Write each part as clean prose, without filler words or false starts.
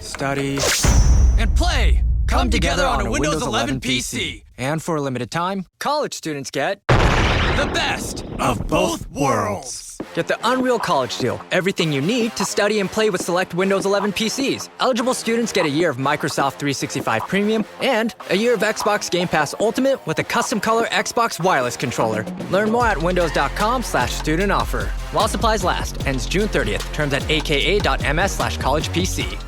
study, and play come together on a Windows 11 PC. And for a limited time, college students get The best of both worlds. Get the Unreal College Deal. Everything you need to study and play with select Windows 11 PCs. Eligible students get a year of Microsoft 365 Premium and a year of Xbox Game Pass Ultimate with a custom color Xbox wireless controller. Learn more at windows.com/student offer. While supplies last. Ends June 30th. Terms at aka.ms/collegepc.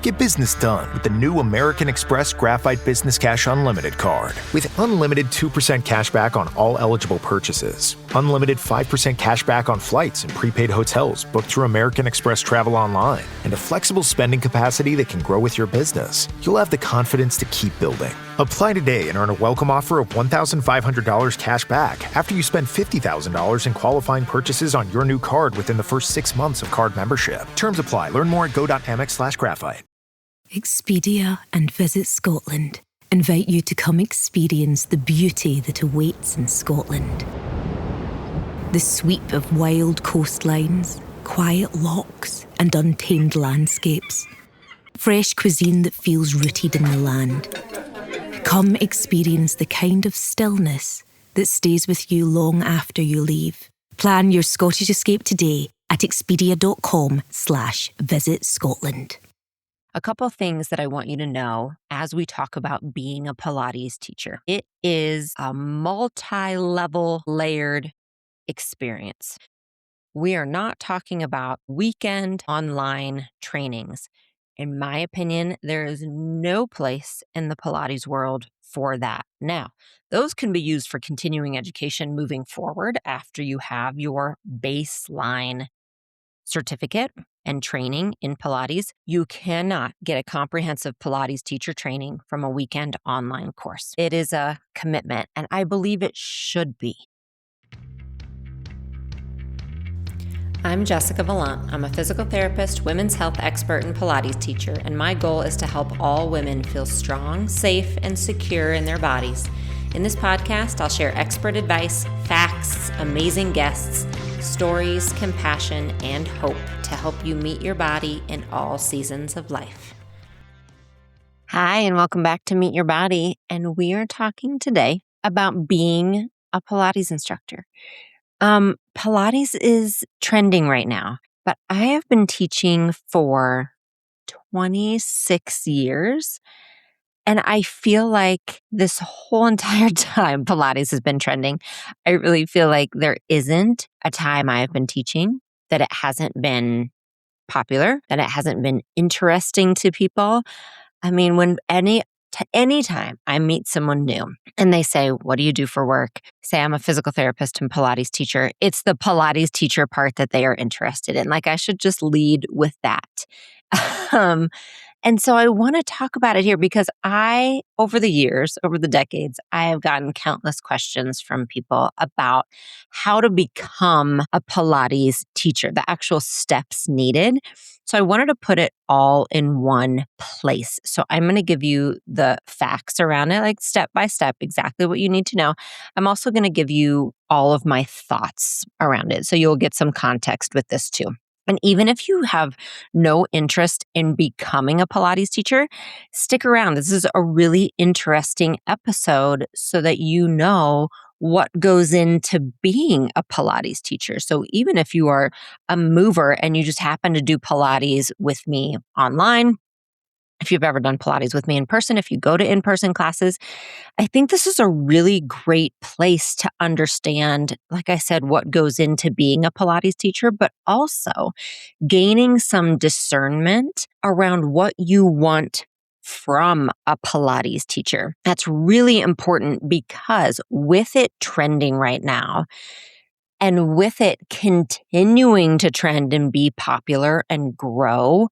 Get business done with the new American Express Graphite Business Cash Unlimited card. With unlimited 2% cash back on all eligible purchases, unlimited 5% cash back on flights and prepaid hotels booked through American Express Travel Online, and a flexible spending capacity that can grow with your business, you'll have the confidence to keep building. Apply today and earn a welcome offer of $1,500 cash back after you spend $50,000 in qualifying purchases on your new card within the first 6 months of card membership. Terms apply. Learn more at go.amex/graphite. Expedia and Visit Scotland invite you to come experience the beauty that awaits in Scotland. The sweep of wild coastlines, quiet lochs, and untamed landscapes. Fresh cuisine that feels rooted in the land. Come experience the kind of stillness that stays with you long after you leave. Plan your Scottish escape today at expedia.com/Visit Scotland. A couple things that I want you to know as we talk about being a Pilates teacher. It is a multi-level layered experience. We are not talking about weekend online trainings. In my opinion, there is no place in the Pilates world for that. Now, those can be used for continuing education moving forward after you have your baseline certificate and training in Pilates. You cannot get a comprehensive Pilates teacher training from a weekend online course. It is a commitment, and I believe it should be. I'm Jessica Valant. I'm a physical therapist, women's health expert, and Pilates teacher, and my goal is to help all women feel strong, safe, and secure in their bodies. In this podcast, I'll share expert advice, facts, amazing guests, stories, compassion, and hope to help you meet your body in all seasons of life. Hi, and welcome back to Meet Your Body. And we are talking today about being a Pilates instructor. Pilates is trending right now, but I have been teaching for 26 years. And I feel like this whole entire time Pilates has been trending. I really feel like there isn't a time I have been teaching that it hasn't been popular, that it hasn't been interesting to people. I mean, any time I meet someone new and they say, "What do you do for work?" Say, "I'm a physical therapist and Pilates teacher." It's the Pilates teacher part that they are interested in. Like, I should just lead with that. And so I want to talk about it here because over the decades, I have gotten countless questions from people about how to become a Pilates teacher, the actual steps needed. So I wanted to put it all in one place. So I'm going to give you the facts around it, like step by step, exactly what you need to know. I'm also going to give you all of my thoughts around it. So you'll get some context with this too. And even if you have no interest in becoming a Pilates teacher, stick around. This is a really interesting episode so that you know what goes into being a Pilates teacher. So even if you are a mover and you just happen to do Pilates with me online, if you've ever done Pilates with me in person, if you go to in-person classes, I think this is a really great place to understand, like I said, what goes into being a Pilates teacher, but also gaining some discernment around what you want from a Pilates teacher. That's really important because with it trending right now, and with it continuing to trend and be popular and grow,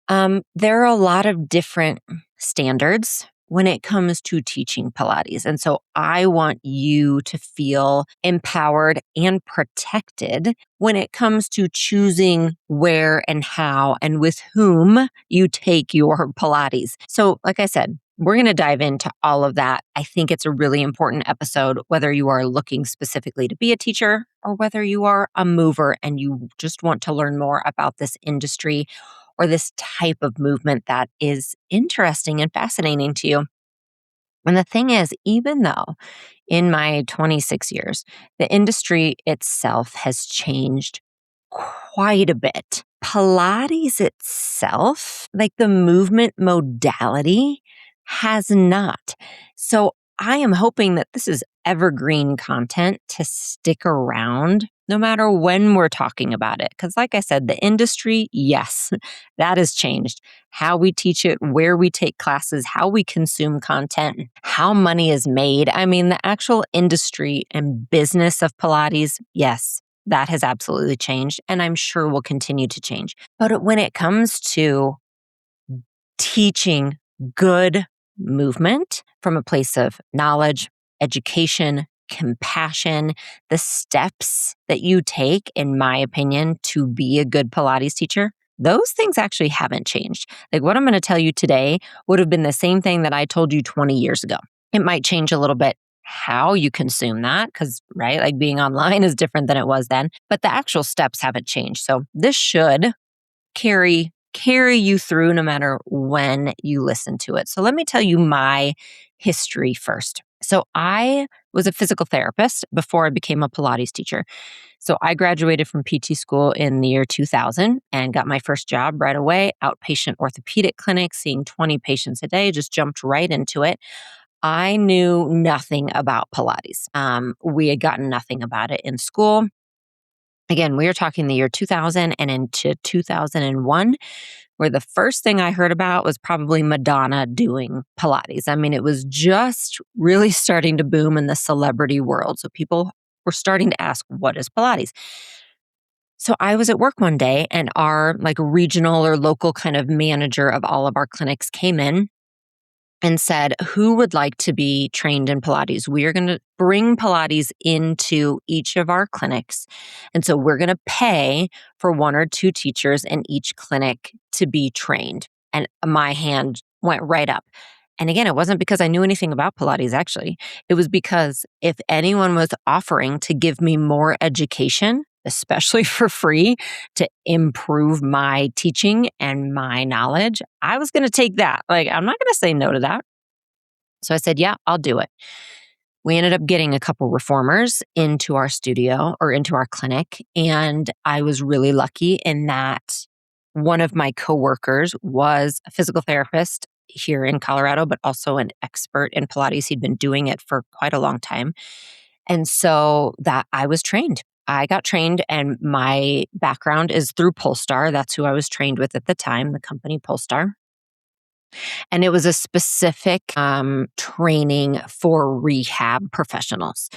there are a lot of different standards when it comes to teaching Pilates. And so I want you to feel empowered and protected when it comes to choosing where and how and with whom you take your Pilates. So like I said, we're going to dive into all of that. I think it's a really important episode, whether you are looking specifically to be a teacher or whether you are a mover and you just want to learn more about this industry, or this type of movement that is interesting and fascinating to you. And the thing is, even though in my 26 years, the industry itself has changed quite a bit, Pilates itself, like the movement modality, has not. So I am hoping that this is evergreen content to stick around no matter when we're talking about it. Because, like I said, the industry, yes, that has changed. How we teach it, where we take classes, how we consume content, how money is made. I mean, the actual industry and business of Pilates, yes, that has absolutely changed, and I'm sure will continue to change. But when it comes to teaching good movement from a place of knowledge, education, compassion, the steps that you take, in my opinion, to be a good Pilates teacher, those things actually haven't changed. Like what I'm going to tell you today would have been the same thing that I told you 20 years ago. It might change a little bit how you consume that because, right, like being online is different than it was then, but the actual steps haven't changed. So this should carry you through no matter when you listen to it. So let me tell you my history first. So I was a physical therapist before I became a Pilates teacher. So I graduated from PT school in the year 2000 and got my first job right away, outpatient orthopedic clinic, seeing 20 patients a day, just jumped right into it. I knew nothing about Pilates. We had gotten nothing about it in school. Again, we are talking the year 2000 and into 2001, where the first thing I heard about was probably Madonna doing Pilates. I mean, it was just really starting to boom in the celebrity world. So people were starting to ask, what is Pilates? So I was at work one day and our like regional or local kind of manager of all of our clinics came in and said, who would like to be trained in Pilates? We are going to bring Pilates into each of our clinics. And so we're going to pay for one or two teachers in each clinic to be trained. And my hand went right up. And again, it wasn't because I knew anything about Pilates, actually. It was because if anyone was offering to give me more education, especially for free, to improve my teaching and my knowledge, I was going to take that. Like, I'm not going to say no to that. So I said, yeah, I'll do it. We ended up getting a couple reformers into our studio or into our clinic. And I was really lucky in that one of my coworkers was a physical therapist here in Colorado, but also an expert in Pilates. He'd been doing it for quite a long time. And so that I was trained. I got trained and my background is through Polestar. That's who I was trained with at the time, the company Polestar. And it was a specific training for rehab professionals.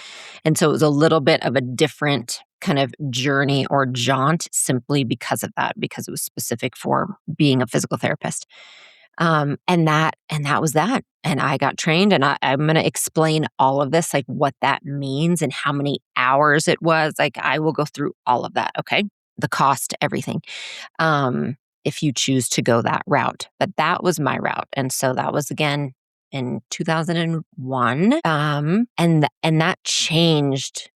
And so it was a little bit of a different kind of journey or jaunt simply because of that, because it was specific for being a physical therapist. And that was that. And I got trained and I'm going to explain all of this, like what that means and how many hours it was. Like I will go through all of that. Okay. The cost, everything. If you choose to go that route, but that was my route. And so that was again in 2001. And that changed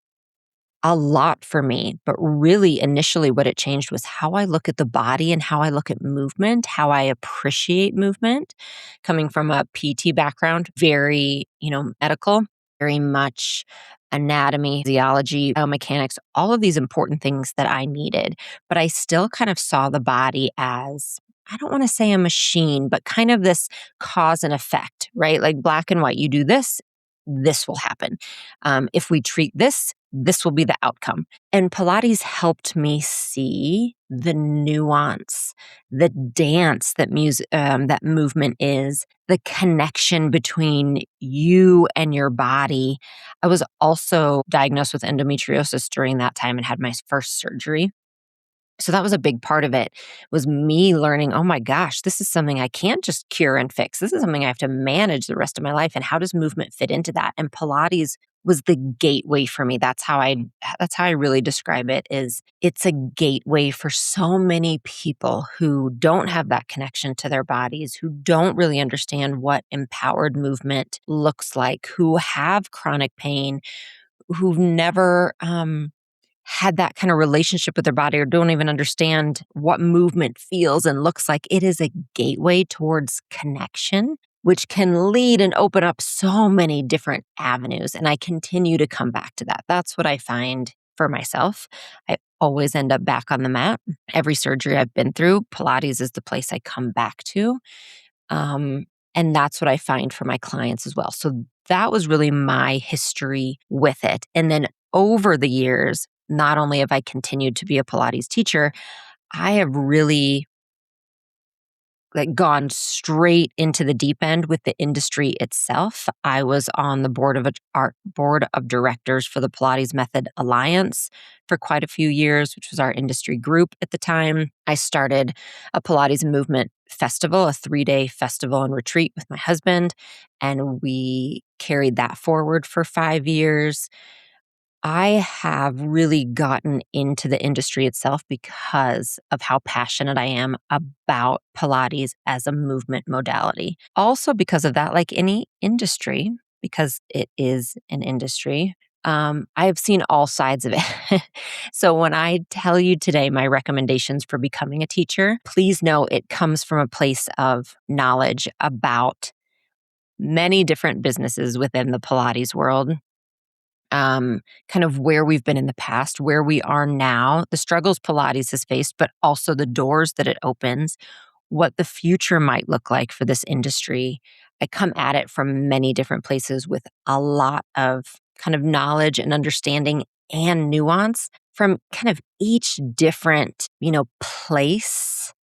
a lot for me, but really initially what it changed was how I look at the body and how I look at movement, how I appreciate movement. Coming from a PT background, very, medical, very much anatomy, physiology, biomechanics, all of these important things that I needed. But I still kind of saw the body as, I don't want to say a machine, but kind of this cause and effect, right? Like black and white, you do this, this will happen. If we treat this, this will be the outcome. And Pilates helped me see the nuance, the dance that that movement is, the connection between you and your body. I was also diagnosed with endometriosis during that time and had my first surgery. So that was a big part of it, was me learning, oh my gosh, this is something I can't just cure and fix. This is something I have to manage the rest of my life. And how does movement fit into that? And Pilates was the gateway for me. That's how I really describe it, is it's a gateway for so many people who don't have that connection to their bodies, who don't really understand what empowered movement looks like, who have chronic pain, who've never had that kind of relationship with their body or don't even understand what movement feels and looks like. It is a gateway towards connection, which can lead and open up so many different avenues. And I continue to come back to that. That's what I find for myself. I always end up back on the mat. Every surgery I've been through, Pilates is the place I come back to. And that's what I find for my clients as well. So that was really my history with it. And then over the years, not only have I continued to be a Pilates teacher, I have really gone straight into the deep end with the industry itself. I was on the board of directors for the Pilates Method Alliance for quite a few years, which was our industry group at the time. I started a Pilates movement festival, a 3-day festival and retreat with my husband, and we carried that forward for 5 years. I have really gotten into the industry itself because of how passionate I am about Pilates as a movement modality. Also because of that, like any industry, because it is an industry, I have seen all sides of it. So when I tell you today my recommendations for becoming a teacher, please know it comes from a place of knowledge about many different businesses within the Pilates world. Kind of where we've been in the past, where we are now, the struggles Pilates has faced, but also the doors that it opens, what the future might look like for this industry. I come at it from many different places with a lot of kind of knowledge and understanding and nuance from kind of each different, place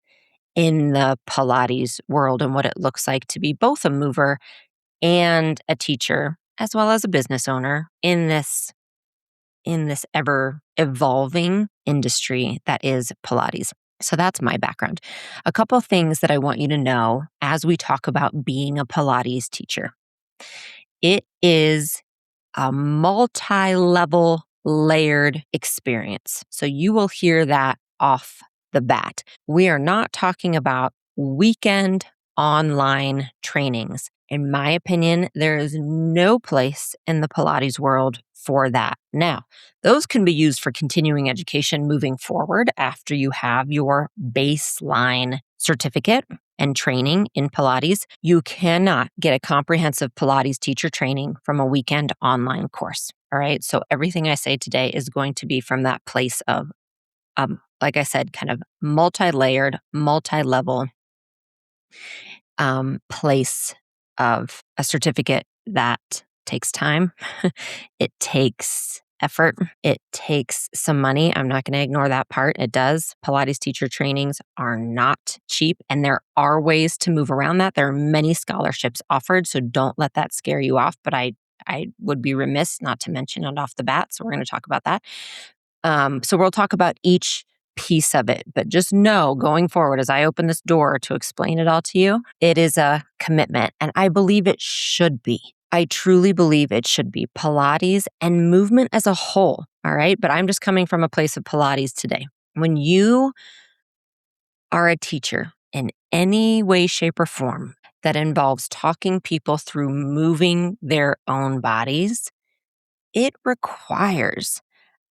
in the Pilates world and what it looks like to be both a mover and a teacher, as well as a business owner in this ever evolving industry that is Pilates. So that's my background. A couple of things that I want you to know as we talk about being a Pilates teacher. It is a multi-level layered experience. So you will hear that off the bat. We are not talking about weekend online trainings. In my opinion, there is no place in the Pilates world for that. Now, those can be used for continuing education moving forward after you have your baseline certificate and training in Pilates. You cannot get a comprehensive Pilates teacher training from a weekend online course. All right. So everything I say today is going to be from that place of, like I said, kind of multi-layered, multi-level place of a certificate that takes time. It takes effort. It takes some money. I'm not going to ignore that part. It does. Pilates teacher trainings are not cheap, and there are ways to move around that. There are many scholarships offered, so don't let that scare you off. But I would be remiss not to mention it off the bat, so we're going to talk about that. So we'll talk about each piece of it, but just know going forward, as I open this door to explain it all to you, it is a commitment, and I believe it should be. I truly believe it should be Pilates and movement as a whole. All right. But I'm just coming from a place of Pilates today. When you are a teacher in any way, shape, or form that involves talking people through moving their own bodies, it requires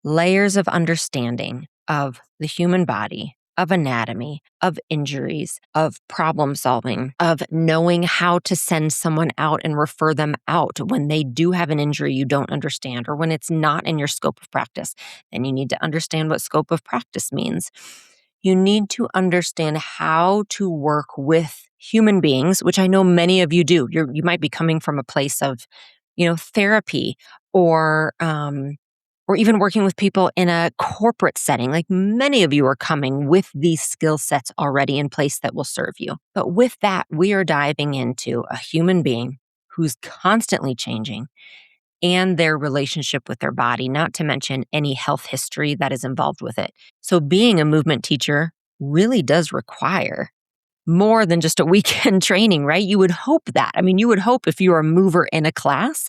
layers of understanding of the human body, of anatomy, of injuries, of problem solving, of knowing how to send someone out and refer them out when they do have an injury you don't understand or when it's not in your scope of practice. Then you need to understand what scope of practice means. You need to understand how to work with human beings, which I know many of you do. You might be coming from a place of, therapy or even working with people in a corporate setting. Like many of you are coming with these skill sets already in place that will serve you. But with that, we are diving into a human being who's constantly changing and their relationship with their body, not to mention any health history that is involved with it. So being a movement teacher really does require more than just a weekend training, right? You would hope that. I mean, you would hope if you're a mover in a class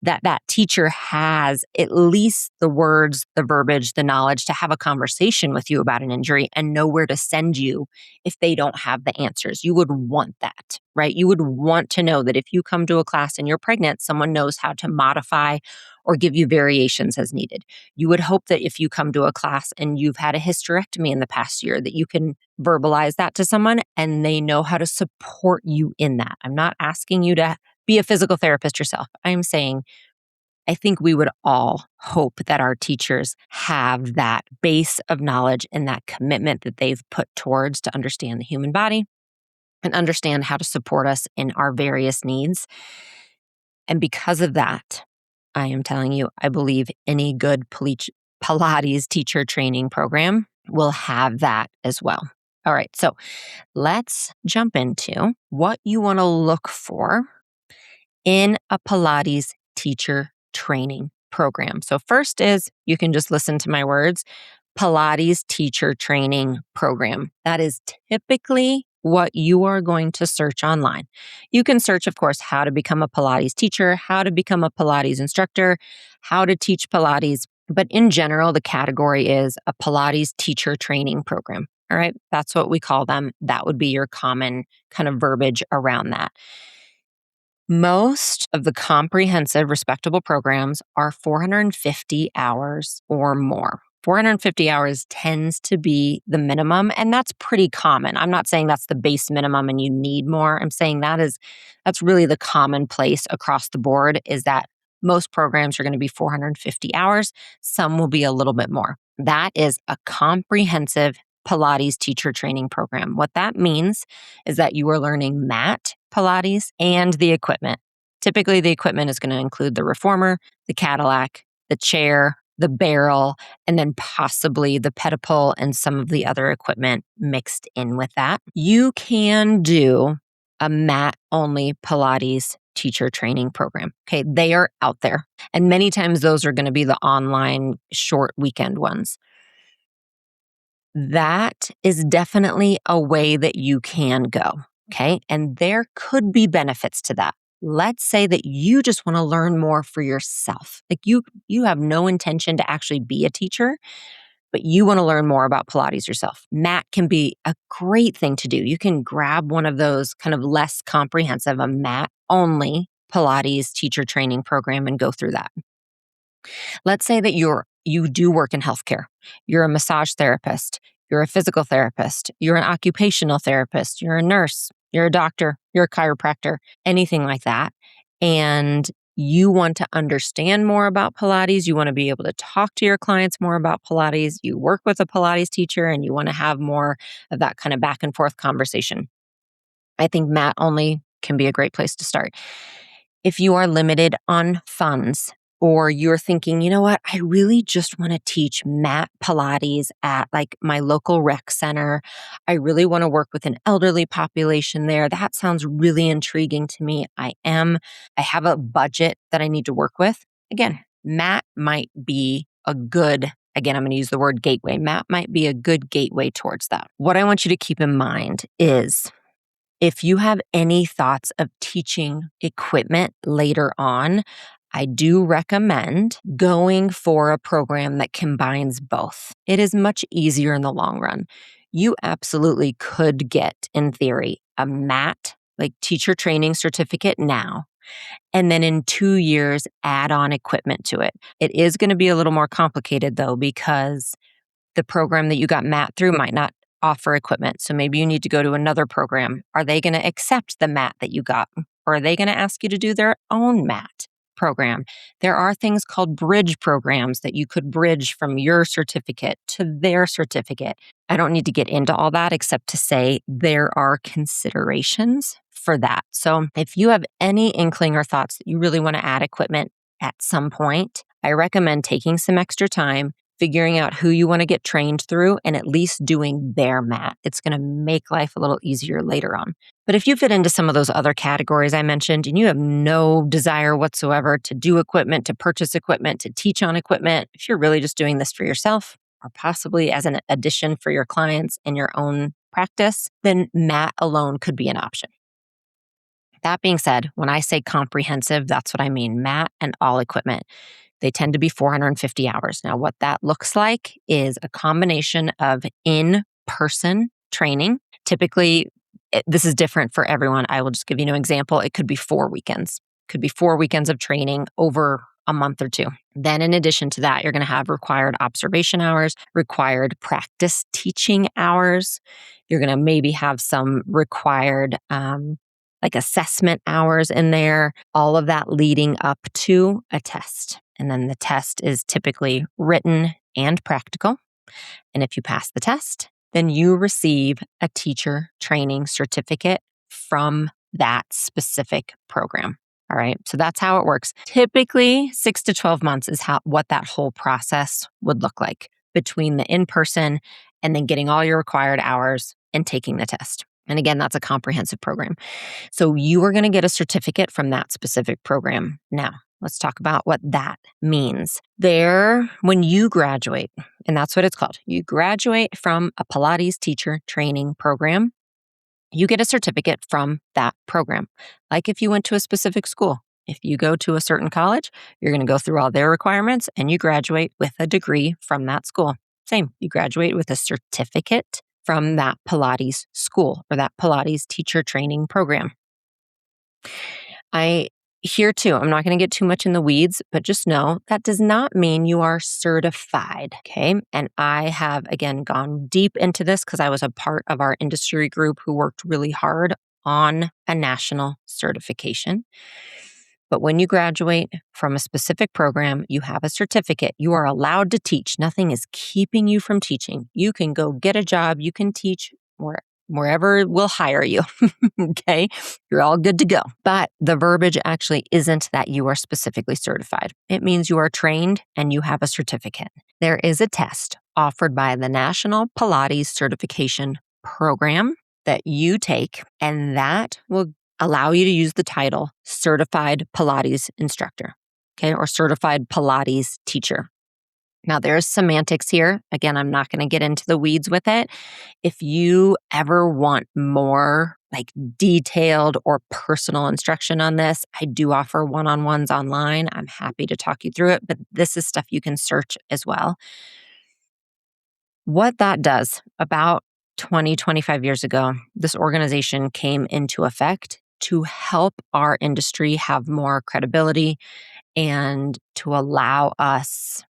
that teacher has at least the words, the verbiage, the knowledge to have a conversation with you about an injury and know where to send you if they don't have the answers. You would want that, right? You would want to know that if you come to a class and you're pregnant, someone knows how to modify or give you variations as needed. You would hope that if you come to a class and you've had a hysterectomy in the past year, that you can verbalize that to someone and they know how to support you in that. I'm not asking you to be a physical therapist yourself. I'm saying I think we would all hope that our teachers have that base of knowledge and that commitment that they've put towards to understand the human body and understand how to support us in our various needs. And because of that, I am telling you, I believe any good Pilates teacher training program will have that as well. All right, so let's jump into what you want to look for in a Pilates teacher training program. So first is, you can just listen to my words, Pilates teacher training program. That is typically what you are going to search online. You can search, of course, how to become a Pilates teacher, how to become a Pilates instructor, how to teach Pilates. But in general, the category is a Pilates teacher training program. All right, that's what we call them. That would be your common kind of verbiage around that. Most of the comprehensive, respectable programs are 450 hours or more. 450 hours tends to be the minimum, and that's pretty common. I'm not saying that's the base minimum and you need more. I'm saying that's really the commonplace across the board, is that most programs are going to be 450 hours. Some will be a little bit more. That is a comprehensive Pilates teacher training program. What that means is that you are learning mat Pilates and the equipment. Typically, the equipment is going to include the reformer, the Cadillac, the chair, the barrel, and then possibly the pedipole and some of the other equipment mixed in with that. You can do a mat-only Pilates teacher training program. Okay, they are out there. And many times those are going to be the online short weekend ones. That is definitely a way that you can go. Okay. And there could be benefits to that. Let's say that you just want to learn more for yourself. Like you have no intention to actually be a teacher, but you want to learn more about Pilates yourself. Mat can be a great thing to do. You can grab one of those kind of less comprehensive, a mat only Pilates teacher training program and go through that. Let's say that you do work in healthcare. You're a massage therapist. You're a physical therapist. You're an occupational therapist. You're a nurse. You're a doctor. You're a chiropractor, anything like that. And you want to understand more about Pilates. You want to be able to talk to your clients more about Pilates. You work with a Pilates teacher and you want to have more of that kind of back and forth conversation. I think mat only can be a great place to start. If you are limited on funds, or you're thinking, you know what, I really just want to teach mat Pilates at like my local rec center. I really want to work with an elderly population there. That sounds really intriguing to me. I have a budget that I need to work with. Again, mat might be I'm going to use the word gateway. Mat might be a good gateway towards that. What I want you to keep in mind is, if you have any thoughts of teaching equipment later on, I do recommend going for a program that combines both. It is much easier in the long run. You absolutely could get, in theory, a mat, like teacher training certificate now, and then in 2 years, add on equipment to it. It is going to be a little more complicated though, because the program that you got mat through might not offer equipment. So maybe you need to go to another program. Are they going to accept the mat that you got? Or are they going to ask you to do their own mat program? There are things called bridge programs that you could bridge from your certificate to their certificate. I don't need to get into all that except to say there are considerations for that. So if you have any inkling or thoughts that you really want to add equipment at some point, I recommend taking some extra time, figuring out who you want to get trained through, and at least doing their mat. It's going to make life a little easier later on. But if you fit into some of those other categories I mentioned, and you have no desire whatsoever to do equipment, to purchase equipment, to teach on equipment, if you're really just doing this for yourself, or possibly as an addition for your clients in your own practice, then mat alone could be an option. That being said, when I say comprehensive, that's what I mean. Mat and all equipment. They tend to be 450 hours. Now, what that looks like is a combination of in-person training. Typically, this is different for everyone. I will just give you an example. It could be 4 weekends. It could be 4 weekends of training over a month or two. Then in addition to that, you're going to have required observation hours, required practice teaching hours. You're going to maybe have some required like assessment hours in there, all of that leading up to a test. And then the test is typically written and practical. And if you pass the test, then you receive a teacher training certificate from that specific program. All right. So that's how it works. Typically 6 to 12 months is what that whole process would look like between the in-person and then getting all your required hours and taking the test. And again, that's a comprehensive program. So you are going to get a certificate from that specific program. Now, let's talk about what that means. When you graduate, and that's what it's called, you graduate from a Pilates teacher training program, you get a certificate from that program. Like if you went to a specific school, if you go to a certain college, you're going to go through all their requirements and you graduate with a degree from that school. Same, you graduate with a certificate from that Pilates school or that Pilates teacher training program. Here too, I'm not going to get too much in the weeds, but just know that does not mean you are certified, okay? And I have, again, gone deep into this because I was a part of our industry group who worked really hard on a national certification. But when you graduate from a specific program, you have a certificate. You are allowed to teach. Nothing is keeping you from teaching. You can go get a job. You can teach wherever will hire you. Okay. You're all good to go. But the verbiage actually isn't that you are specifically certified. It means you are trained and you have a certificate. There is a test offered by the National Pilates Certification Program that you take, and that will allow you to use the title Certified Pilates Instructor, okay, or Certified Pilates Teacher. Now, there's semantics here. Again, I'm not going to get into the weeds with it. If you ever want more like detailed or personal instruction on this, I do offer one-on-ones online. I'm happy to talk you through it, but this is stuff you can search as well. What that does, about 20, 25 years ago, this organization came into effect to help our industry have more credibility and to allow us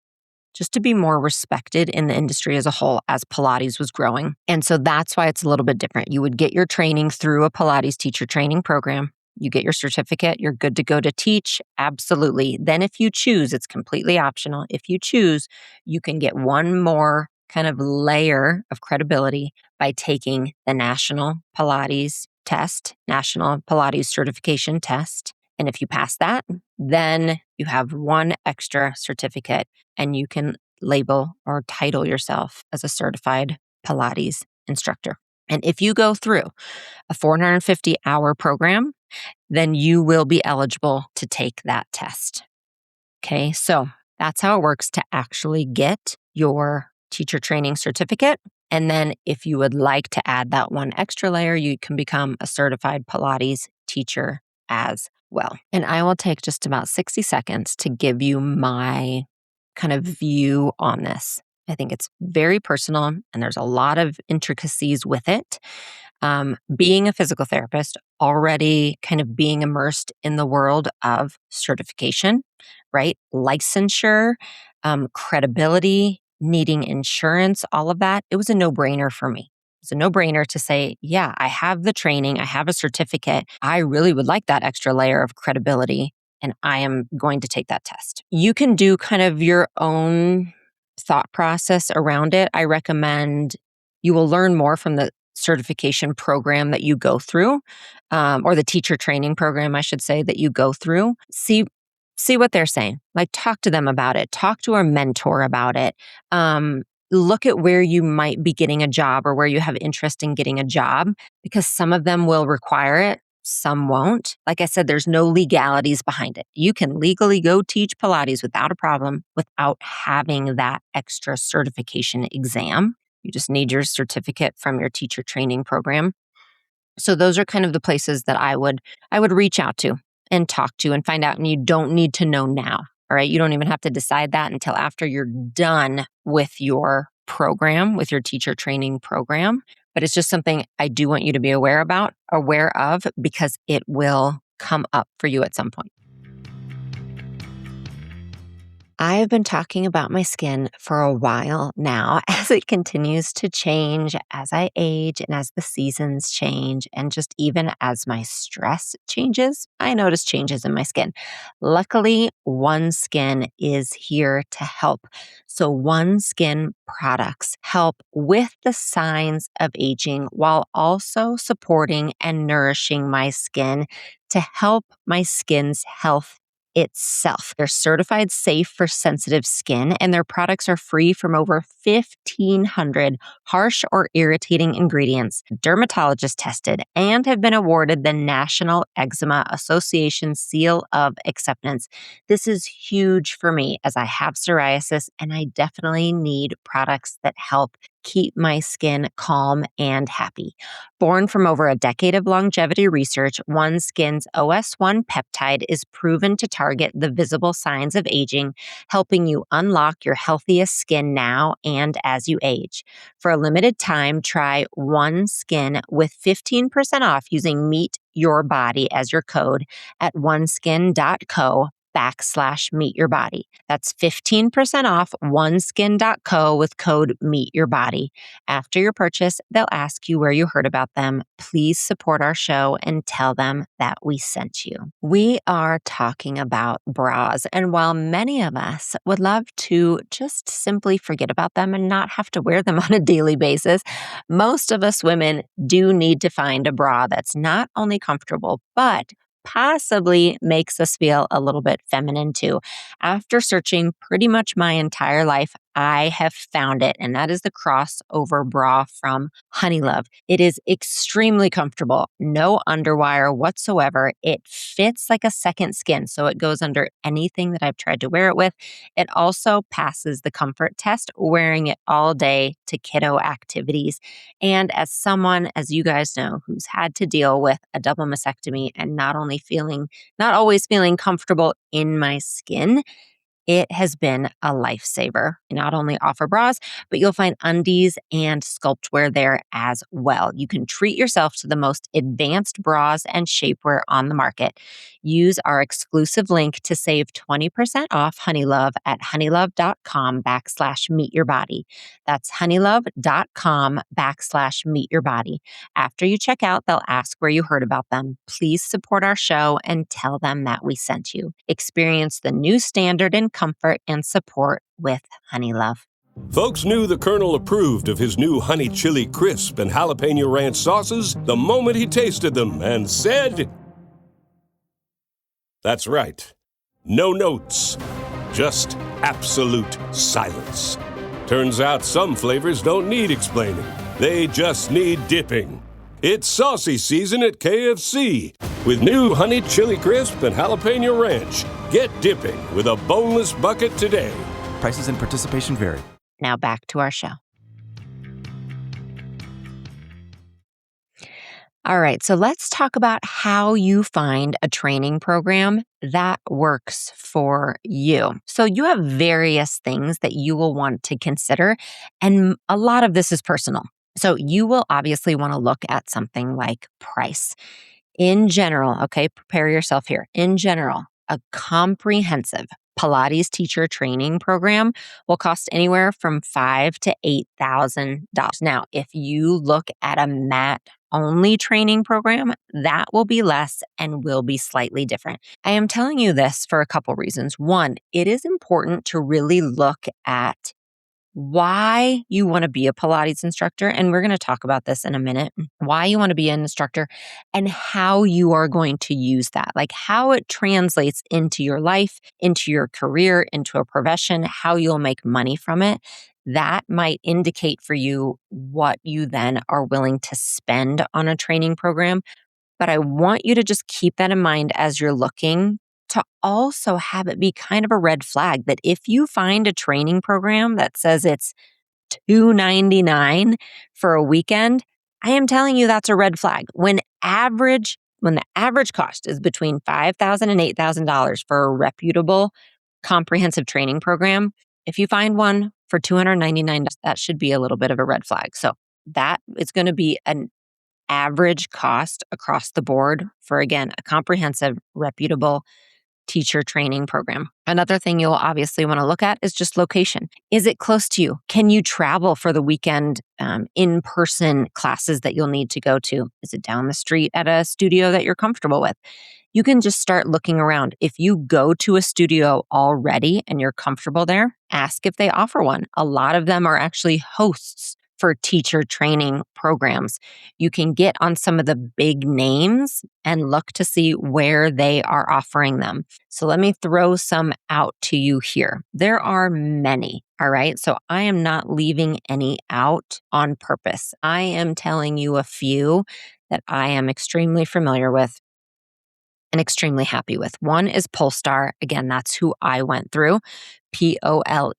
just to be more respected in the industry as a whole as Pilates was growing. And so that's why it's a little bit different. You would get your training through a Pilates teacher training program. You get your certificate. You're good to go to teach. Absolutely. Then if you choose, it's completely optional. If you choose, you can get one more kind of layer of credibility by taking the National Pilates test, National Pilates Certification test. And if you pass that, then you have one extra certificate and you can label or title yourself as a certified Pilates instructor. And if you go through a 450-hour program, then you will be eligible to take that test. Okay, so that's how it works to actually get your teacher training certificate. And then if you would like to add that one extra layer, you can become a certified Pilates teacher as well. And I will take just about 60 seconds to give you my kind of view on this. I think it's very personal and there's a lot of intricacies with it. Being a physical therapist, already kind of being immersed in the world of certification, right? Licensure, credibility, needing insurance, all of that, it was a no-brainer for me. It's a no-brainer to say, yeah, I have the training, I have a certificate. I really would like that extra layer of credibility, and I am going to take that test. You can do kind of your own thought process around it. I recommend you will learn more from the certification program that you go through, or the teacher training program, I should say, that you go through. See what they're saying. Like, talk to them about it. Talk to a mentor about it. Look at where you might be getting a job or where you have interest in getting a job, because some of them will require it, some won't. Like I said, there's no legalities behind it. You can legally go teach Pilates without a problem without having that extra certification exam. You just need your certificate from your teacher training program. So those are kind of the places that I would reach out to and talk to and find out. And you don't need to know now. All right. You don't even have to decide that until after you're done with your program, with your teacher training program. But it's just something I do want you to be aware of, because it will come up for you at some point. I have been talking about my skin for a while now as it continues to change as I age and as the seasons change, and just even as my stress changes, I notice changes in my skin. Luckily, One Skin is here to help. So One Skin products help with the signs of aging while also supporting and nourishing my skin to help my skin's health itself. They're certified safe for sensitive skin, and their products are free from over 1,500 harsh or irritating ingredients, dermatologist tested, and have been awarded the National Eczema Association Seal of Acceptance. This is huge for me as I have psoriasis, and I definitely need products that help keep my skin calm and happy. Born from over a decade of longevity research, One Skin's OS1 peptide is proven to target the visible signs of aging, helping you unlock your healthiest skin now and as you age. For a limited time, try One Skin with 15% off using Meet Your Body as your code at oneskin.co/meetyourbody. That's 15% off oneskin.co with code meetyourbody. After your purchase, they'll ask you where you heard about them. Please support our show and tell them that we sent you. We are talking about bras, and while many of us would love to just simply forget about them and not have to wear them on a daily basis, most of us women do need to find a bra that's not only comfortable, but possibly makes us feel a little bit feminine too. After searching pretty much my entire life, I have found it, and that is the crossover bra from Honeylove. It is extremely comfortable, no underwire whatsoever. It fits like a second skin, so it goes under anything that I've tried to wear it with. It also passes the comfort test, wearing it all day to kiddo activities. And as someone, as you guys know, who's had to deal with a double mastectomy and not always feeling comfortable in my skin, it has been a lifesaver. They not only offer bras, but you'll find undies and sculptwear there as well. You can treat yourself to the most advanced bras and shapewear on the market. Use our exclusive link to save 20% off Honeylove at honeylove.com/meetyourbody. That's honeylove.com/meetyourbody. After you check out, they'll ask where you heard about them. Please support our show and tell them that we sent you. Experience the new standard in comfort and support with Honeylove. Folks knew the Colonel approved of his new Honey Chili Crisp and Jalapeno Ranch sauces the moment he tasted them and said, "That's right. No notes. Just absolute silence." Turns out some flavors don't need explaining. They just need dipping. It's saucy season at KFC with new Honey Chili Crisp and Jalapeno Ranch. Get dipping with a boneless bucket today. Prices and participation vary. Now back to our show. All right, so let's talk about how you find a training program that works for you. So you have various things that you will want to consider, and a lot of this is personal. So you will obviously want to look at something like price. In general, okay, prepare yourself here. In general, a comprehensive Pilates teacher training program will cost anywhere from $5,000 to $8,000. Now, if you look at a mat only training program, that will be less and will be slightly different. I am telling you this for a couple reasons. One, it is important to really look at why you want to be a Pilates instructor. And we're going to talk about this in a minute, why you want to be an instructor and how you are going to use that, like how it translates into your life, into your career, into a profession, how you'll make money from it. That might indicate for you what you then are willing to spend on a training program. But I want you to just keep that in mind as you're looking, to also have it be kind of a red flag that if you find a training program that says it's $299 for a weekend, I am telling you that's a red flag. When the average cost is between $5,000 and $8,000 for a reputable comprehensive training program, if you find one for $299, that should be a little bit of a red flag. So that is going to be an average cost across the board for, again, a comprehensive, reputable teacher training program. Another thing you'll obviously want to look at is just location. Is it close to you? Can you travel for the weekend in-person classes that you'll need to go to? Is it down the street at a studio that you're comfortable with? You can just start looking around. If you go to a studio already and you're comfortable there, ask if they offer one. A lot of them are actually hosts for teacher training programs. You can get on some of the big names and look to see where they are offering them. So let me throw some out to you here. There are many, all right? So I am not leaving any out on purpose. I am telling you a few that I am extremely familiar with and extremely happy with. One is Polestar. Again, that's who I went through. Polestar.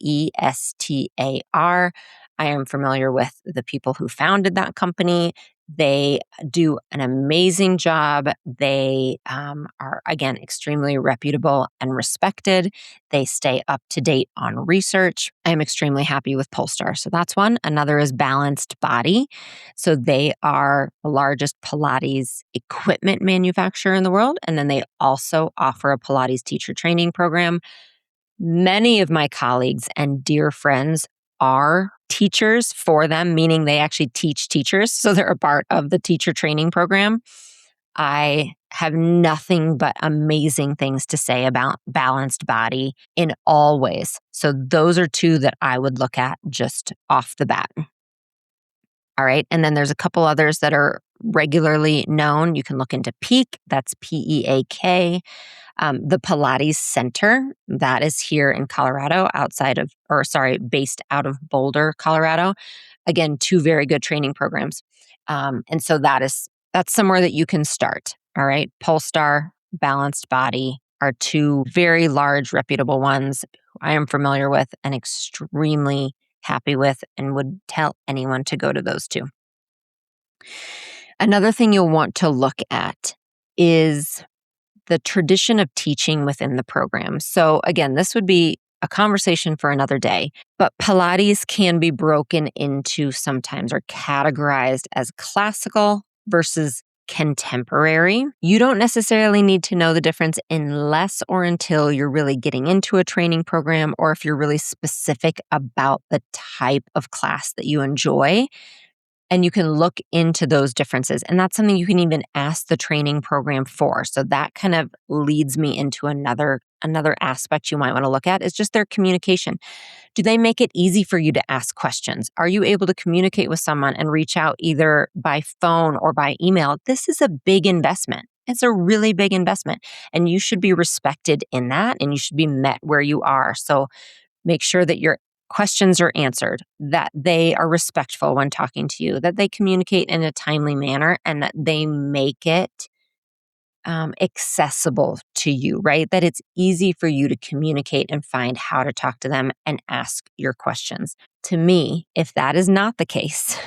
I am familiar with the people who founded that company. They do an amazing job. They are, again, extremely reputable and respected. They stay up to date on research. I am extremely happy with Polestar. So that's one. Another is Balanced Body. So they are the largest Pilates equipment manufacturer in the world. And then they also offer a Pilates teacher training program. Many of my colleagues and dear friends are teachers for them, meaning they actually teach teachers. So they're a part of the teacher training program. I have nothing but amazing things to say about Balanced Body in all ways. So those are two that I would look at just off the bat. All right. And then there's a couple others that are regularly known. You can look into Peak. That's Peak. The Pilates Center, that is here in Colorado, based out of Boulder, Colorado. Again, two very good training programs. And so that's somewhere that you can start. All right. Polestar, Balanced Body are two very large, reputable ones I am familiar with and extremely happy with and would tell anyone to go to those two. Another thing you'll want to look at is the tradition of teaching within the program. So again, this would be a conversation for another day, but Pilates can be broken into sometimes or categorized as classical versus contemporary. You don't necessarily need to know the difference unless or until you're really getting into a training program or if you're really specific about the type of class that you enjoy. And you can look into those differences. And that's something you can even ask the training program for. So that kind of leads me into another aspect you might want to look at is just their communication. Do they make it easy for you to ask questions? Are you able to communicate with someone and reach out either by phone or by email? This is a big investment. It's a really big investment. And you should be respected in that and you should be met where you are. So make sure that your questions are answered, that they are respectful when talking to you, that they communicate in a timely manner, and that they make it accessible to you, right? That it's easy for you to communicate and find how to talk to them and ask your questions. To me, if that is not the case,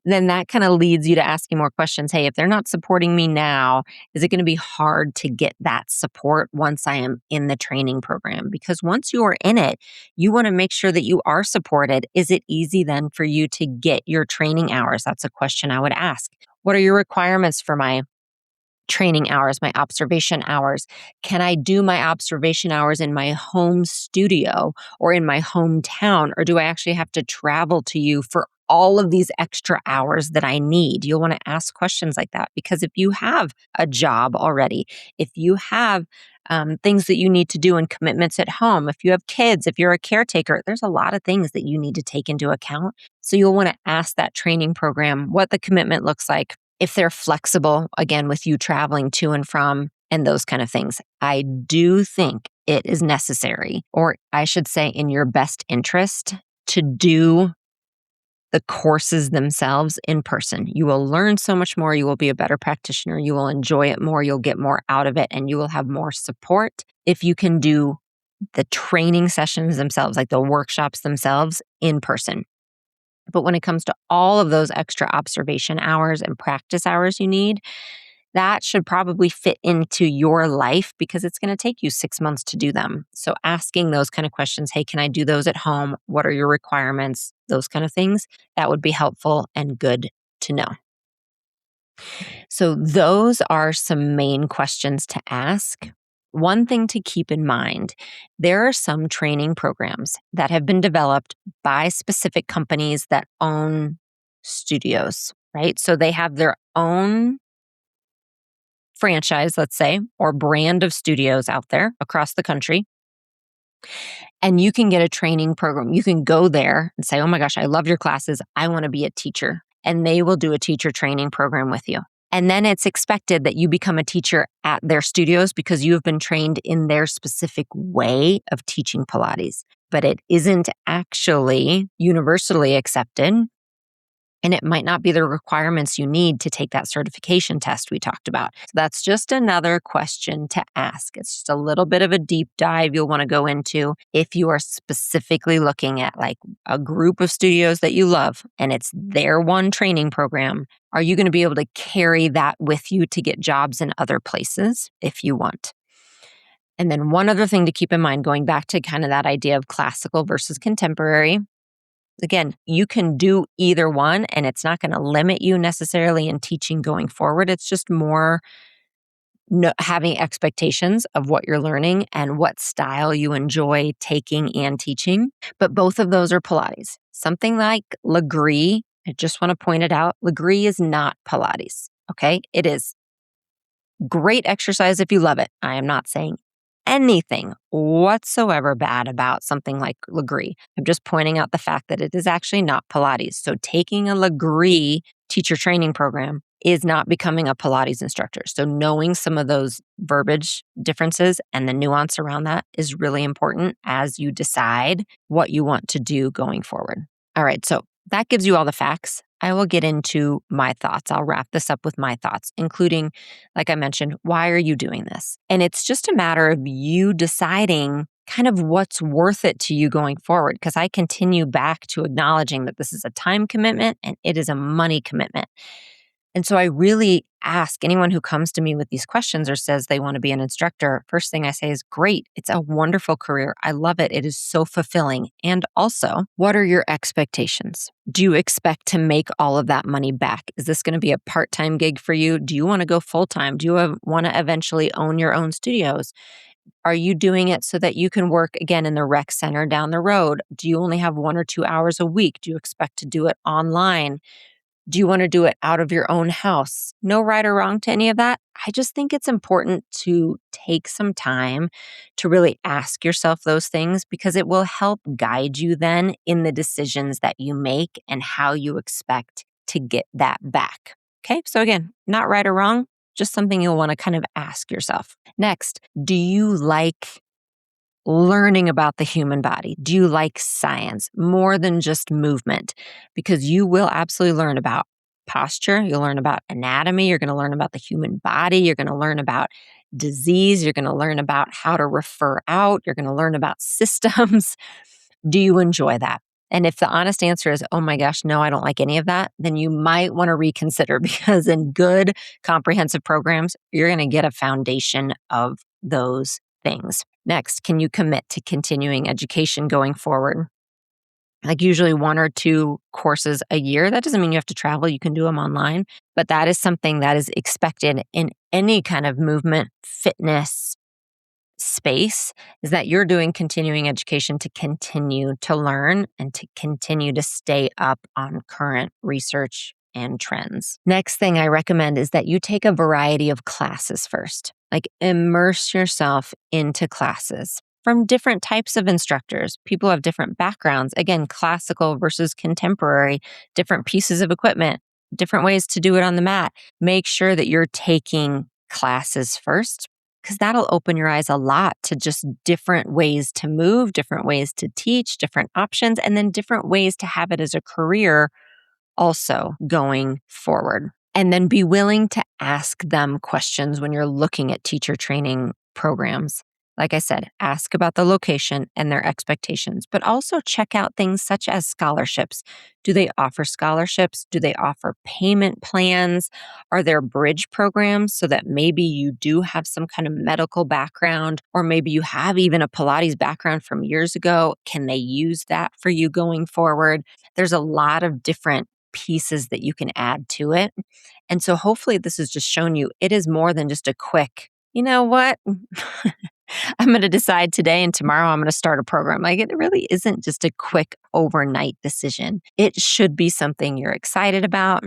then that kind of leads you to asking more questions. Hey, if they're not supporting me now, is it going to be hard to get that support once I am in the training program? Because once you are in it, you want to make sure that you are supported. Is it easy then for you to get your training hours? That's a question I would ask. What are your requirements for my training hours, my observation hours? Can I do my observation hours in my home studio or in my hometown? Or do I actually have to travel to you for all of these extra hours that I need? You'll want to ask questions like that because if you have a job already, if you have things that you need to do and commitments at home, if you have kids, if you're a caretaker, there's a lot of things that you need to take into account. So you'll want to ask that training program what the commitment looks like, if they're flexible, again, with you traveling to and from and those kind of things. I do think it is necessary, or I should say in your best interest, to do the courses themselves in person. You will learn so much more. You will be a better practitioner. You will enjoy it more. You'll get more out of it and you will have more support if you can do the training sessions themselves, like the workshops themselves in person. But when it comes to all of those extra observation hours and practice hours you need, that should probably fit into your life because it's going to take you 6 months to do them. So asking those kind of questions, hey, can I do those at home? What are your requirements? Those kind of things, that would be helpful and good to know. So those are some main questions to ask. One thing to keep in mind, there are some training programs that have been developed by specific companies that own studios, right? So they have their own franchise, let's say, or brand of studios out there across the country. And you can get a training program. You can go there and say, oh my gosh, I love your classes. I want to be a teacher. And they will do a teacher training program with you. And then it's expected that you become a teacher at their studios because you have been trained in their specific way of teaching Pilates. But it isn't actually universally accepted. And it might not be the requirements you need to take that certification test we talked about. So that's just another question to ask. It's just a little bit of a deep dive you'll want to go into if you are specifically looking at like a group of studios that you love and it's their one training program. Are you going to be able to carry that with you to get jobs in other places if you want? And then one other thing to keep in mind, going back to kind of that idea of classical versus contemporary. Again, you can do either one and it's not going to limit you necessarily in teaching going forward. It's just more having expectations of what you're learning and what style you enjoy taking and teaching. But both of those are Pilates. Something like Legree, I just want to point it out, Legree is not Pilates, okay? It is great exercise if you love it. I am not saying anything whatsoever bad about something like Legree. I'm just pointing out the fact that it is actually not Pilates. So taking a Legree teacher training program is not becoming a Pilates instructor. So knowing some of those verbiage differences and the nuance around that is really important as you decide what you want to do going forward. All right, so that gives you all the facts. I will get into my thoughts. I'll wrap this up with my thoughts, including, like I mentioned, why are you doing this? And it's just a matter of you deciding kind of what's worth it to you going forward, because I continue back to acknowledging that this is a time commitment and it is a money commitment. And so I really ask anyone who comes to me with these questions or says they want to be an instructor, first thing I say is, great. It's a wonderful career. I love it. It is so fulfilling. And also, what are your expectations? Do you expect to make all of that money back? Is this going to be a part-time gig for you? Do you want to go full-time? Do you want to eventually own your own studios? Are you doing it so that you can work again in the rec center down the road? Do you only have 1 or 2 hours a week? Do you expect to do it online? Do you want to do it out of your own house? No right or wrong to any of that. I just think it's important to take some time to really ask yourself those things because it will help guide you then in the decisions that you make and how you expect to get that back. Okay, so again, not right or wrong, just something you'll want to kind of ask yourself. Next, do you like learning about the human body? Do you like science more than just movement? Because you will absolutely learn about posture. You'll learn about anatomy. You're going to learn about the human body. You're going to learn about disease. You're going to learn about how to refer out. You're going to learn about systems. Do you enjoy that? And if the honest answer is, oh my gosh, no, I don't like any of that, then you might want to reconsider because in good comprehensive programs, you're going to get a foundation of those things. Next, can you commit to continuing education going forward? Like usually 1 or 2 courses a year. That doesn't mean you have to travel. You can do them online, but that is something that is expected in any kind of movement, fitness space, is that you're doing continuing education to continue to learn and to continue to stay up on current research and trends. Next thing I recommend is that you take a variety of classes first. Like immerse yourself into classes from different types of instructors. People have different backgrounds. Again, classical versus contemporary, different pieces of equipment, different ways to do it on the mat. Make sure that you're taking classes first because that'll open your eyes a lot to just different ways to move, different ways to teach, different options, and then different ways to have it as a career also going forward. And then be willing to ask them questions when you're looking at teacher training programs. Like I said, ask about the location and their expectations, but also check out things such as scholarships. Do they offer scholarships? Do they offer payment plans? Are there bridge programs so that maybe you do have some kind of medical background, or maybe you have even a Pilates background from years ago? Can they use that for you going forward? There's a lot of different pieces that you can add to it. And so hopefully this has just shown you it is more than just a quick, you know what? I'm going to decide today and tomorrow I'm going to start a program. Like, it really isn't just a quick overnight decision. It should be something you're excited about.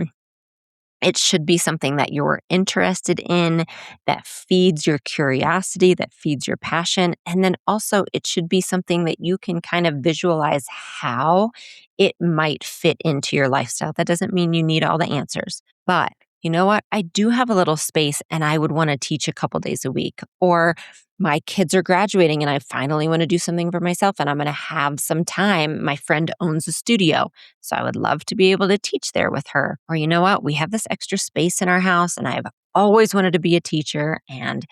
It should be something that you're interested in, that feeds your curiosity, that feeds your passion. And then also, it should be something that you can kind of visualize how it might fit into your lifestyle. That doesn't mean you need all the answers, but you know what? I do have a little space and I would want to teach a couple days a week. Or my kids are graduating and I finally want to do something for myself and I'm going to have some time. My friend owns a studio, so I would love to be able to teach there with her. Or you know what? We have this extra space in our house and I've always wanted to be a teacher, and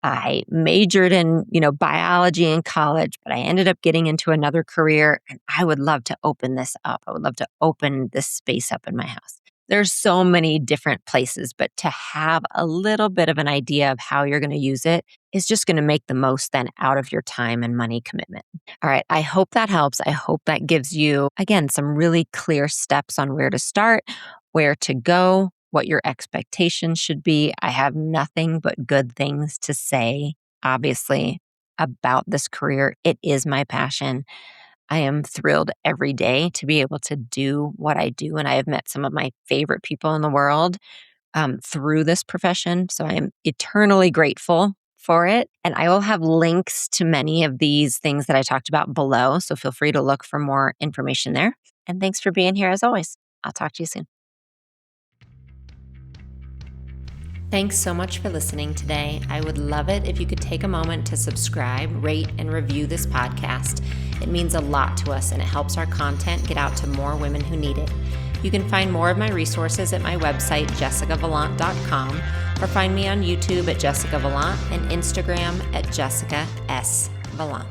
I majored in, biology in college, but I ended up getting into another career and I would love to open this up. I would love to open this space up in my house. There's so many different places, but to have a little bit of an idea of how you're going to use it is just going to make the most then out of your time and money commitment. All right. I hope that helps. I hope that gives you, again, some really clear steps on where to start, where to go, what your expectations should be. I have nothing but good things to say, obviously, about this career. It is my passion. I am thrilled every day to be able to do what I do. And I have met some of my favorite people in the world through this profession. So I am eternally grateful for it. And I will have links to many of these things that I talked about below. So feel free to look for more information there. And thanks for being here as always. I'll talk to you soon. Thanks so much for listening today. I would love it if you could take a moment to subscribe, rate, and review this podcast. It means a lot to us and it helps our content get out to more women who need it. You can find more of my resources at my website, jessicavalant.com, or find me on YouTube at Jessica Valant and Instagram at Jessica S. Valant.